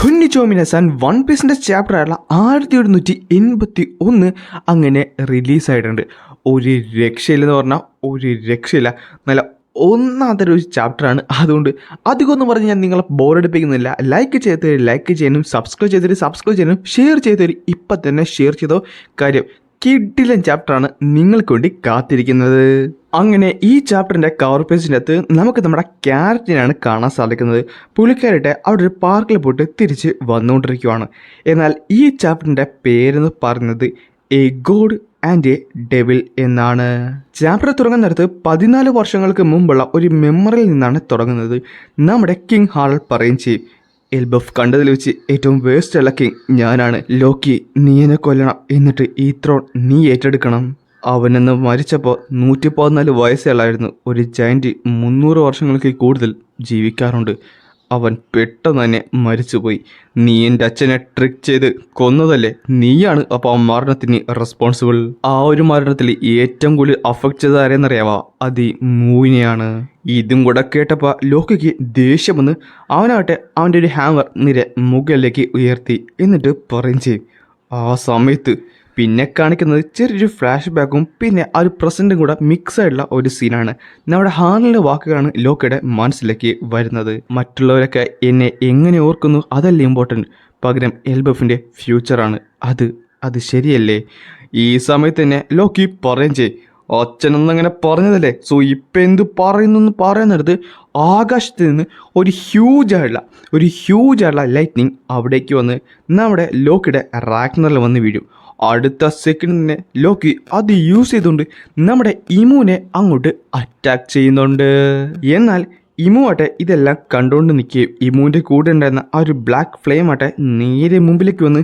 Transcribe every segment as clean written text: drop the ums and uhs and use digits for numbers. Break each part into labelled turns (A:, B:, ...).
A: കുഞ്ഞിച്ചോമിനസാൻ one പീസിൻ്റെ ചാപ്റ്ററായുള്ള 1181 അങ്ങനെ റിലീസായിട്ടുണ്ട്. ഒരു രക്ഷയില്ലെന്ന് പറഞ്ഞാൽ ഒരു രക്ഷയില്ല. നല്ല ഒന്നാമത്തെ ഒരു ചാപ്റ്ററാണ്. അതുകൊണ്ട് അധികമൊന്നും പറഞ്ഞ് ഞാൻ നിങ്ങളെ ബോറടിപ്പിക്കുന്നില്ല. ലൈക്ക് ചെയ്യാനും സബ്സ്ക്രൈബ് ചെയ്യാനും ഷെയർ ചെയ്തവർ ഇപ്പം തന്നെ ഷെയർ ചെയ്തോ. കാര്യം കിഡിലൻ ചാപ്റ്ററാണ് നിങ്ങൾക്ക് വേണ്ടി കാത്തിരിക്കുന്നത്. അങ്ങനെ ഈ ചാപ്റ്ററിൻ്റെ കവർ പേജിൻ്റെ അകത്ത് നമുക്ക് നമ്മുടെ ക്യാരറ്റിനാണ് കാണാൻ സാധിക്കുന്നത്. പുള്ളിക്കാരിട്ട് അവിടെ ഒരു പാർക്കിൽ പോയിട്ട് തിരിച്ച് വന്നുകൊണ്ടിരിക്കുവാണ്. എന്നാൽ ഈ ചാപ്റ്ററിൻ്റെ പേരെന്ന് പറയുന്നത് A God and A devil എന്നാണ്. ചാപ്റ്റർ തുടങ്ങുന്നിടത്ത് 14 വർഷങ്ങൾക്ക് മുമ്പുള്ള ഒരു മെമ്മറിയിൽ നിന്നാണ് തുടങ്ങുന്നത്. നമ്മുടെ കിങ് ഹാൾ പറയും ചെയ്യും, എൽബഫ് കണ്ടതിൽ വെച്ച് ഏറ്റവും വേസ്റ്റുള്ള കിങ് ഞാനാണ്. ലോക്കി, നീ എന്നെ കൊല്ലണം, എന്നിട്ട് ഈ ത്രോൺ നീ ഏറ്റെടുക്കണം. അവനെന്ന് മരിച്ചപ്പോൾ 114 വയസ്സേ ഉള്ളായിരുന്നു. ഒരു ജയൻറ്റ് 300 വർഷങ്ങൾക്ക് കൂടുതൽ ജീവിക്കാറുണ്ട്. അവൻ പെട്ടെന്ന് തന്നെ മരിച്ചുപോയി. നീ എൻ്റെ അച്ഛനെ ട്രിക്ക് ചെയ്ത് കൊന്നതല്ലേ, നീയാണ് അപ്പോൾ ആ മരണത്തിന് റെസ്പോൺസിബിൾ. ആ ഒരു മരണത്തിൽ ഏറ്റവും കൂടുതൽ അഫക്റ്റ് ചെയ്ത ആരെന്നറിയാവാ? അത് മൂവിനെയാണ്. ഇതും കൂടെ കേട്ടപ്പോൾ ലോക്കിക്ക് ദേഷ്യം വന്ന് അവനാകട്ടെ അവൻ്റെ ഒരു ഹാമർ നിര മുകളിലേക്ക് ഉയർത്തി. എന്നിട്ട് പറയും ചെയ്യും. ആ സമയത്ത് പിന്നെ കാണിക്കുന്നത് ചെറിയൊരു ഫ്ലാഷ് ബാക്കും പിന്നെ ആ ഒരു പ്രസൻറ്റും കൂടെ മിക്സ് ആയിട്ടുള്ള ഒരു സീനാണ്. നമ്മുടെ ഹാളിൻ്റെ വാക്കുകളാണ് ലോക്കയുടെ മനസ്സിലേക്ക് വരുന്നത്. മറ്റുള്ളവരൊക്കെ എന്നെ എങ്ങനെ ഓർക്കുന്നു അതല്ല ഇമ്പോർട്ടൻറ്റ്, പകരം എൽബഫിൻ്റെ ഫ്യൂച്ചറാണ്. അത് ശരിയല്ലേ? ഈ സമയത്ത് തന്നെ ലോക്കി പറയും ചെയ്യും, അച്ഛനൊന്നങ്ങനെ പറഞ്ഞതല്ലേ, സോ ഇപ്പം എന്ത് പറയുന്നു പറയുന്നിടത്ത് ആകാശത്ത് നിന്ന് ഒരു ഹ്യൂജായിട്ടുള്ള ലൈറ്റ്നിങ് അവിടേക്ക് വന്ന് നമ്മുടെ ലോക്കിയുടെ റാഗ്നറിൽ വന്ന് വീഴും. അടുത്ത സെക്കൻഡ് തന്നെ ലോക്കി അത് യൂസ് ചെയ്തുകൊണ്ട് നമ്മുടെ ഇമുവിനെ അങ്ങോട്ട് അറ്റാക്ക് ചെയ്യുന്നുണ്ട്. എന്നാൽ ഇമു ആട്ടെ ഇതെല്ലാം കണ്ടുകൊണ്ട് നിൽക്കുകയും ഇമുവിൻ്റെ കൂടെ ഉണ്ടായിരുന്ന ആ ഒരു ബ്ലാക്ക് ഫ്ലെയിം ആട്ടെ നേരെ മുമ്പിലേക്ക് വന്ന്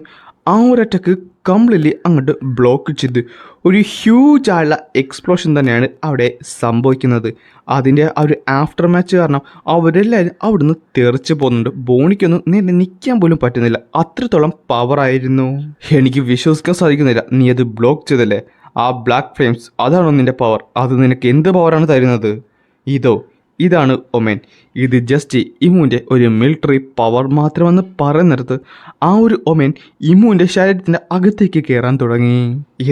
A: ആ ഒരു അറ്റാക്ക് കംപ്ലീറ്റ്ലി അങ്ങോട്ട് ബ്ലോക്ക് ചെയ്ത് ഒരു ഹ്യൂജായുള്ള എക്സ്പ്ലോഷൻ തന്നെയാണ് അവിടെ സംഭവിക്കുന്നത്. അതിൻ്റെ ആ ഒരു ആഫ്റ്റർ മാച്ച് കാരണം അവരെല്ലാവരും അവിടുന്ന് തെറിച്ച് പോകുന്നുണ്ട്. ബോണിക്കൊന്നും നേരെ നിൽക്കാൻ പോലും പറ്റുന്നില്ല, അത്രത്തോളം പവറായിരുന്നു. എനിക്ക് വിശ്വസിക്കാൻ സാധിക്കുന്നില്ല, നീ അത് ബ്ലോക്ക് ചെയ്തല്ലേ? ആ ബ്ലാക്ക് ഫ്ലെയിംസ് അതാണോ നിൻ്റെ പവർ? അത് നിനക്ക് എന്ത് പവറാണ് തരുന്നത്? ഇതാണ് ഒമേൻ. ഇത് ജസ്റ്റ് ഇമുവിൻ്റെ ഒരു മിലിറ്ററി പവർ മാത്രമെന്ന് പറയുന്നിടത്ത് ആ ഒരു ഒമേൻ ഇമുവിൻ്റെ ശരീരത്തിൻ്റെ അകത്തേക്ക് കയറാൻ തുടങ്ങി.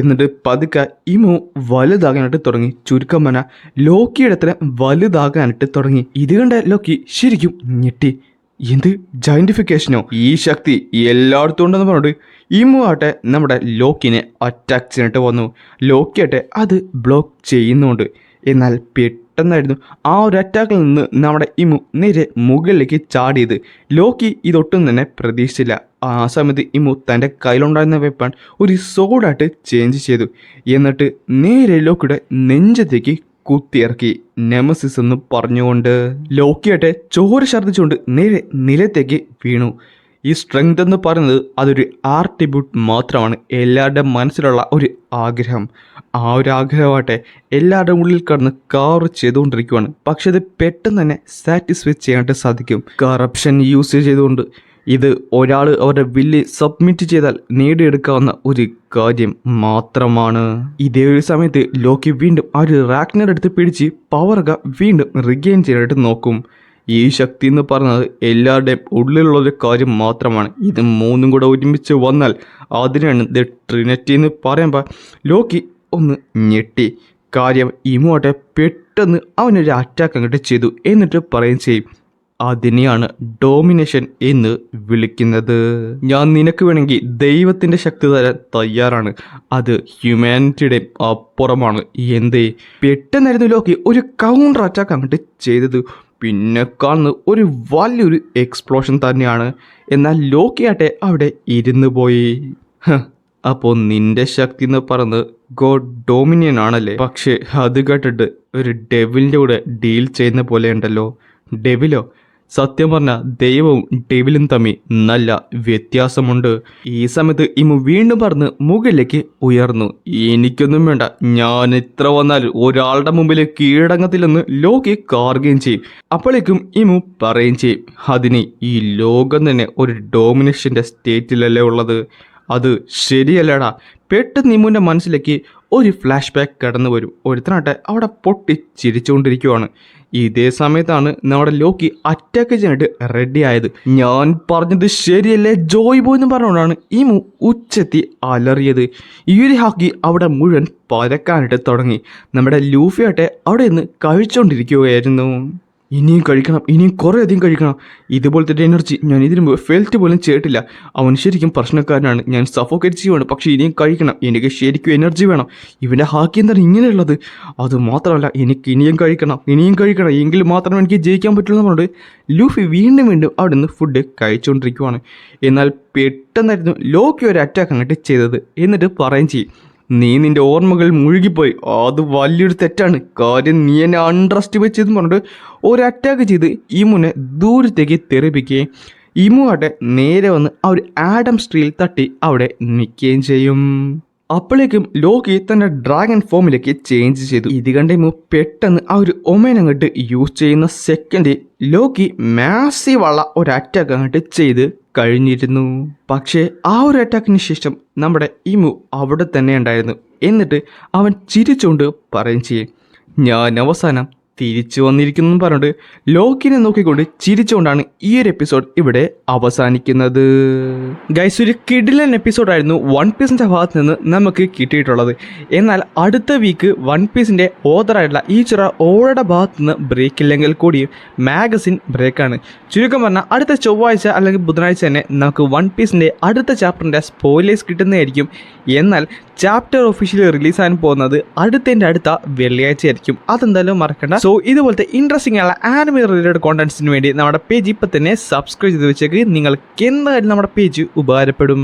A: എന്നിട്ട് പതുക്കെ ഇമു വലുതാകാനായിട്ട് തുടങ്ങി. ചുരുക്കം പറഞ്ഞാൽ ലോക്കിയുടെ അത്ര വലുതാകാനായിട്ട് തുടങ്ങി. ഇത് കണ്ട ലോക്കി ശരിക്കും ഞെട്ടി. എന്ത് ജൈൻറ്റിഫിക്കേഷനോ? ഈ ശക്തി എല്ലായിടത്തും ഉണ്ടെന്ന് പറഞ്ഞിട്ട് ഇമു ആട്ടെ നമ്മുടെ ലോക്കിനെ അറ്റാക്ക് ചെയ്യാനായിട്ട് വന്നു. ലോക്കിയാട്ടെ അത് ബ്ലോക്ക് ചെയ്യുന്നുണ്ട്. എന്നാൽ പെട്ടെന്നായിരുന്നു ആ ഒരു അറ്റാക്കിൽ നിന്ന് നമ്മുടെ ഇമു നേരെ മുകളിലേക്ക് ചാടിയത്. ലോക്കി ഇതൊട്ടും തന്നെ പ്രതീക്ഷിച്ചില്ല. ആ സമയത്ത് ഇമു തൻ്റെ കയ്യിലുണ്ടായിരുന്ന വെപ്പൺ ഒരു സോഡായിട്ട് ചേഞ്ച് ചെയ്തു. എന്നിട്ട് നേരെ ലോക്കിയുടെ നെഞ്ചത്തേക്ക് കുത്തിയിറക്കി, നെമസിസ് എന്ന് പറഞ്ഞുകൊണ്ട്. ലോക്കിയാട്ടെ ചോര ഛർദ്ദിച്ചുകൊണ്ട് നേരെ നിലത്തേക്ക് വീണു. ഈ സ്ട്രെങ്ത് എന്ന് പറയുന്നത് അതൊരു ആർട്ടിബ്യൂട്ട് മാത്രമാണ്, എല്ലാവരുടെ മനസ്സിലുള്ള ഒരു ആഗ്രഹം. ആ ഒരു ആഗ്രഹമാട്ടെ എല്ലാവരുടെ ഉള്ളിൽ കടന്ന് കാർ ചെയ്തുകൊണ്ടിരിക്കുകയാണ്. പക്ഷെ അത് പെട്ടെന്ന് തന്നെ സാറ്റിസ്ഫൈ ചെയ്യാനായിട്ട് സാധിക്കും. കറപ്ഷൻ യൂസ് ചെയ്തുകൊണ്ട് ഇത് ഒരാൾ അവരുടെ വില്ല് സബ്മിറ്റ് ചെയ്താൽ നേടിയെടുക്കാവുന്ന ഒരു കാര്യം മാത്രമാണ്. ഇതേ ഒരു സമയത്ത് ലോക്കി വീണ്ടും ആ ഒരു റാഗ്നർ എടുത്ത് പിടിച്ച് പവറൊക്കെ വീണ്ടും റിഗെയിൻ ചെയ്യാനായിട്ട് നോക്കും. ഈ ശക്തി എന്ന് പറയുന്നത് എല്ലാവരുടെയും ഉള്ളിലുള്ളൊരു കാര്യം മാത്രമാണ്. ഇത് മൂന്നും കൂടെ ഒരുമിച്ച് വന്നാൽ അതിനാണ് ദ ട്രിനിറ്റി എന്ന് പറയുമ്പോൾ ലോക്കി ഒന്ന് ഞെട്ടി. കാര്യം ഇമോട്ടെ പെട്ടെന്ന് അവനൊരു അറ്റാക്ക് അങ്ങോട്ട് ചെയ്തു. എന്നിട്ട് പറയും ചെയ്യും, അതിനെയാണ് ഡോമിനേഷൻ എന്ന് വിളിക്കുന്നത്. ഞാൻ നിനക്ക് വേണമെങ്കിൽ ദൈവത്തിൻ്റെ ശക്തി തരാൻ തയ്യാറാണ്, അത് ഹ്യൂമാനിറ്റിയുടെ അപ്പുറമാണ്. എന്തേ? പെട്ടെന്നായിരുന്നു ലോക്കി ഒരു കൗണ്ടർ അറ്റാക്ക് അങ്ങോട്ട് ചെയ്തത്. പിന്നെ കാണുന്നത് ഒരു വലിയൊരു എക്സ്പ്ലോഷൻ തന്നെയാണ്. എന്നാൽ ലോക്കിയാട്ടെ അവിടെ ഇരുന്ന് പോയി. അപ്പോൾ നിന്റെ ശക്തി എന്ന് പറയുന്നത് ഗോഡ് ഡോമിനിയൻ ആണല്ലേ? പക്ഷേ അത് കേട്ടിട്ട് ഒരു ഡെവിലിൻ്റെ കൂടെ ഡീൽ ചെയ്യുന്ന പോലെ ഉണ്ടല്ലോ. ഡെവിലോ? സത്യം പറഞ്ഞാൽ ദൈവവും ഡെവിലും തമ്മിൽ നല്ല വ്യത്യാസമുണ്ട്. ഈ സമയത്ത് ഇമു വീണ്ടും പറഞ്ഞ് മുകളിലേക്ക് ഉയർന്നു. എനിക്കൊന്നും വേണ്ട, ഞാൻ എത്ര വന്നാലും ഒരാളുടെ മുമ്പിൽ കീഴടങ്ങത്തില്ലെന്ന് ലോക്കി കാറുകയും ചെയ്യും. അപ്പോഴേക്കും ഇമു പറയുകയും ചെയ്യും, അതിന് ഈ ലോകം തന്നെ ഒരു ഡോമിനേഷൻ്റെ സ്റ്റേറ്റിലല്ലേ ഉള്ളത്, അത് ശരിയല്ലടാ. പെട്ടെന്ന് ഇമുവിൻ്റെ മനസ്സിലേക്ക് ഒരു ഫ്ലാഷ് ബാക്ക് കടന്നു വരും. ഒരുത്തനാട്ടെ അവിടെ പൊട്ടി ചിരിച്ചുകൊണ്ടിരിക്കുവാണ്. ഇതേ സമയത്താണ് നമ്മുടെ ലോക്കി അറ്റാക്ക് ചെയ്യാനായിട്ട് റെഡി ആയത്. ഞാൻ പറഞ്ഞത് ശരിയല്ലേ ജോയ് ബോയ് എന്ന് പറഞ്ഞുകൊണ്ടാണ് ഇമു ഉച്ചത്തി അലറിയത്. ഈ ഒരു ഹാക്കി അവിടെ മുഴുവൻ പരക്കാനായിട്ട് തുടങ്ങി. നമ്മുടെ ലൂഫിയാട്ടെ അവിടെ നിന്ന് കഴിച്ചുകൊണ്ടിരിക്കുകയായിരുന്നു. ഇനിയും കഴിക്കണം, ഇനിയും കുറേ അധികം കഴിക്കണം. ഇതുപോലത്തെ എനർജി ഞാൻ ഇതിനു മുമ്പ് ഫെൽറ്റ് പോലും ചെയ്തിട്ടില്ല. അവൻ ശരിക്കും പ്രശ്നക്കാരനാണ്. ഞാൻ സഫോക്കേറ്റ് ചെയ്യുവാണ്, പക്ഷേ ഇനിയും കഴിക്കണം. എനിക്ക് ശരിക്കും എനർജി വേണം. ഇവൻ്റെ ഹാക്കി എന്താണ് ഇങ്ങനെയുള്ളത്? അതുമാത്രമല്ല, എനിക്ക് ഇനിയും കഴിക്കണം, എങ്കിൽ മാത്രമേ എനിക്ക് ജയിക്കാൻ പറ്റുള്ളൂ എന്ന് പറഞ്ഞിട്ട് ലൂഫി വീണ്ടും അവിടെ നിന്ന് ഫുഡ് കഴിച്ചുകൊണ്ടിരിക്കുവാണ്. എന്നാൽ പെട്ടെന്നായിരുന്നു ലോക്കി ഒരു അറ്റാക്ക് അങ്ങോട്ട് ചെയ്തത്. എന്നിട്ട് പറയുകയും ചെയ്യും, നീ നിന്റെ ഓർമ്മകൾ മുഴുകിപ്പോയി, അത് വലിയൊരു തെറ്റാണ്. കാര്യം നീ എന്നെ അണ്ടർ എസ്റ്റിമേറ്റ് ചെയ്തെന്ന് പറഞ്ഞിട്ട് ഒരു അറ്റാക്ക് ചെയ്ത് ഇമുനെ ദൂരത്തേക്ക് തെറിപ്പിക്കുകയും ഇമു ആട്ടെ നേരെ വന്ന് ആ ഒരു ആഡം ട്രീയിൽ തട്ടി അവിടെ നിൽക്കുകയും ചെയ്യും. അപ്പോഴേക്കും ലോക്കി തൻ്റെ ഡ്രാഗൺ ഫോമിലേക്ക് ചേഞ്ച് ചെയ്തു. ഇത് കണ്ട ഇമു പെട്ടെന്ന് ആ ഒരു ഒമേൻ അങ്ങോട്ട് യൂസ് ചെയ്യുന്ന സെക്കൻഡ് ലോക്കി മാസീവുള്ള ഒരു അറ്റാക്ക് അങ്ങോട്ട് ചെയ്ത് കഴിഞ്ഞിരുന്നു. പക്ഷേ ആ ഒരു അറ്റാക്കിന് ശേഷം നമ്മുടെ ഇമു അവിടെ തന്നെ ഉണ്ടായിരുന്നു. എന്നിട്ട് അവൻ ചിരിച്ചുകൊണ്ട് പറയും ചെയ്യും, ഞാൻ അവസാനം തിരിച്ചു വന്നിരിക്കുന്നു പറഞ്ഞിട്ട് ലോക്കിനെ നോക്കിക്കൊണ്ട് ചിരിച്ചുകൊണ്ടാണ് ഈ ഒരു എപ്പിസോഡ് ഇവിടെ അവസാനിക്കുന്നത്. ഗൈസ്, ഒരു കിടിലൻ എപ്പിസോഡായിരുന്നു വൺ പീസിൻ്റെ ഭാഗത്ത് നിന്ന് നമുക്ക് കിട്ടിയിട്ടുള്ളത്. എന്നാൽ അടുത്ത വീക്ക് വൺ പീസിൻ്റെ ഓതറായിട്ടുള്ള ഈ ഓയുടെ ഭാഗത്ത് നിന്ന് ബ്രേക്ക് ഇല്ലെങ്കിൽ കൂടിയും മാഗസിൻ ബ്രേക്കാണ്. ചുരുക്കം പറഞ്ഞാൽ അടുത്ത ചൊവ്വാഴ്ച അല്ലെങ്കിൽ ബുധനാഴ്ച തന്നെ നമുക്ക് വൺ പീസിൻ്റെ അടുത്ത ചാപ്റ്ററിൻ്റെ സ്പോയിലേഴ്സ് കിട്ടുന്നതായിരിക്കും. എന്നാൽ ചാപ്റ്റർ ഒഫീഷ്യലി റിലീസാകാൻ പോകുന്നത് അടുത്ത വെള്ളിയാഴ്ച ആയിരിക്കും. അതെന്തായാലും മറക്കണ്ട. സോ ഇതുപോലത്തെ ഇൻട്രസ്റ്റിംഗ് ആയുള്ള ആനിമേ റിലേറ്റഡ് കോണ്ടന്റ്സിന് വേണ്ടി നമ്മുടെ പേജ് ഇപ്പം തന്നെ സബ്സ്ക്രൈബ് ചെയ്ത് വെച്ചേക്ക്. നിങ്ങൾക്ക് എന്തായാലും നമ്മുടെ പേജ് ഉപകാരപ്പെടും.